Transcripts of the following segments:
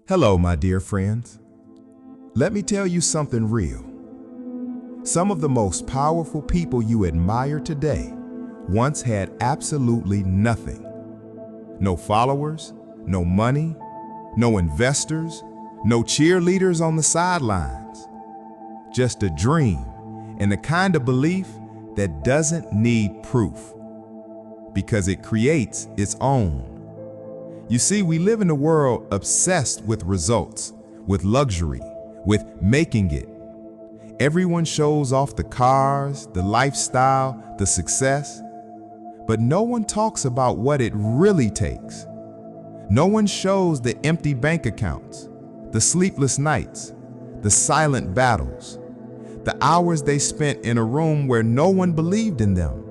Hello, my dear friends. Let me tell you something real. Some of the most powerful people you admire today once had absolutely nothing. No followers, no money, no investors, no cheerleaders on the sidelines. Just a dream and the kind of belief that doesn't need proof because it creates its own. You see, we live in a world obsessed with results, with luxury, with making it. Everyone shows off the cars, the lifestyle, the success, but no one talks about what it really takes. No one shows the empty bank accounts, the sleepless nights, the silent battles, the hours they spent in a room where no one believed in them,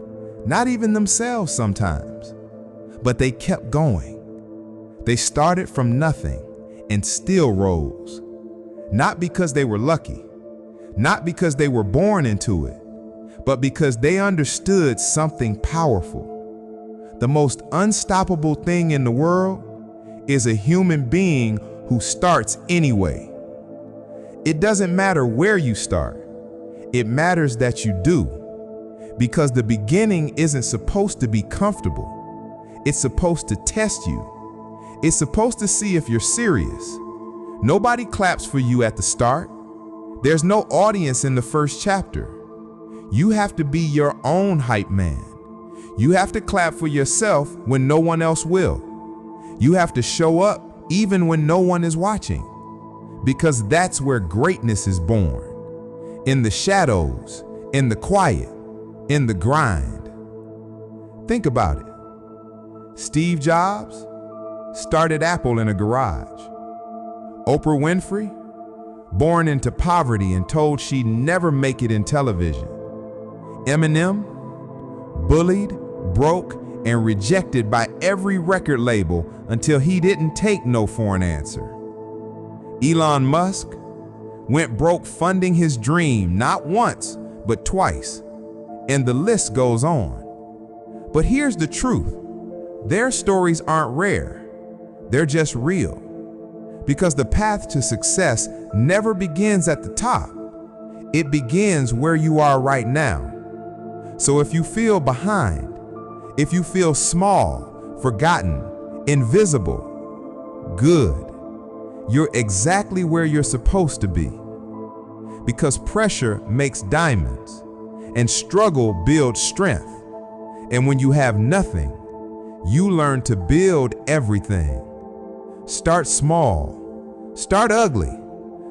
not even themselves sometimes. But they kept going. They started from nothing and still rose. Not because they were lucky, not because they were born into it, but because they understood something powerful. The most unstoppable thing in the world is a human being who starts anyway. It doesn't matter where you start. It matters that you do, because the beginning isn't supposed to be comfortable. It's supposed to test you. It's supposed to see if you're serious. Nobody claps for you at the start. There's no audience in the first chapter. You have to be your own hype man. You have to clap for yourself when no one else will. You have to show up even when no one is watching, because that's where greatness is born. In the shadows, in the quiet, in the grind. Think about it. Steve Jobs started Apple in a garage. Oprah Winfrey, born into poverty and told she'd never make it in television. Eminem, bullied, broke, and rejected by every record label until he didn't take no for an answer. Elon Musk went broke funding his dream not once, but twice. And the list goes on. But here's the truth. Their stories aren't rare. They're just real. Because the path to success never begins at the top. It begins where you are right now. So if you feel behind, if you feel small, forgotten, invisible, good, you're exactly where you're supposed to be. Because pressure makes diamonds, and struggle builds strength. And when you have nothing, you learn to build everything. Start small, start ugly,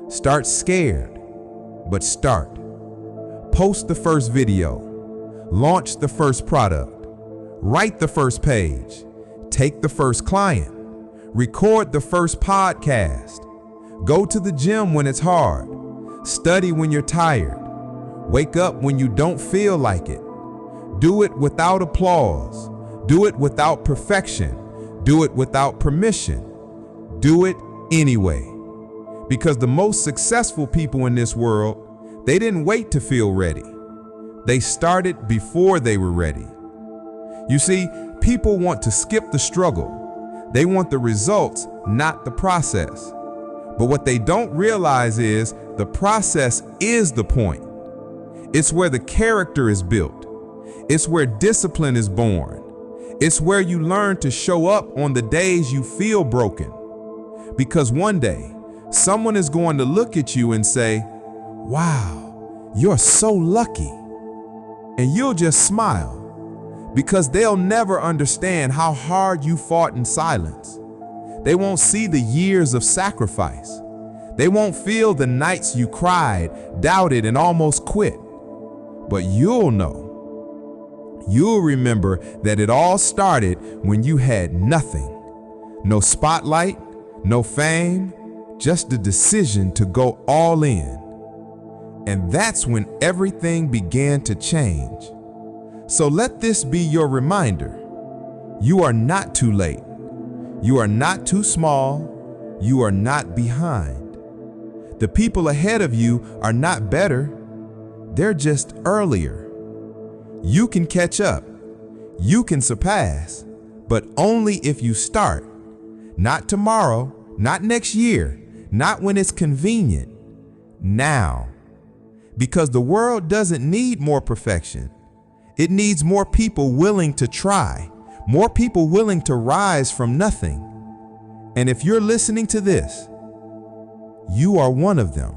start scared, but start. Post the first video, launch the first product, write the first page, take the first client, record the first podcast, go to the gym when it's hard, study when you're tired, wake up when you don't feel like it. Do it without applause, do it without perfection, do it without permission. Do it anyway. Because the most successful people in this world, they didn't wait to feel ready. They started before they were ready. You see, people want to skip the struggle. They want the results, not the process. But what they don't realize is the process is the point. It's where the character is built. It's where discipline is born. It's where you learn to show up on the days you feel broken. Because one day, someone is going to look at you and say, "Wow, you're so lucky." And you'll just smile, because they'll never understand how hard you fought in silence. They won't see the years of sacrifice. They won't feel the nights you cried, doubted, and almost quit. But you'll know. You'll remember that it all started when you had nothing. No spotlight, no fame, just the decision to go all in. And that's when everything began to change. So let this be your reminder. You are not too late. You are not too small. You are not behind. The people ahead of you are not better. They're just earlier. You can catch up. You can surpass, but only if you start. Not tomorrow, Not next year, not when it's convenient. Now. Because the world doesn't need more perfection. It needs more people willing to try, more people willing to rise from nothing. And if you're listening to this, you are one of them.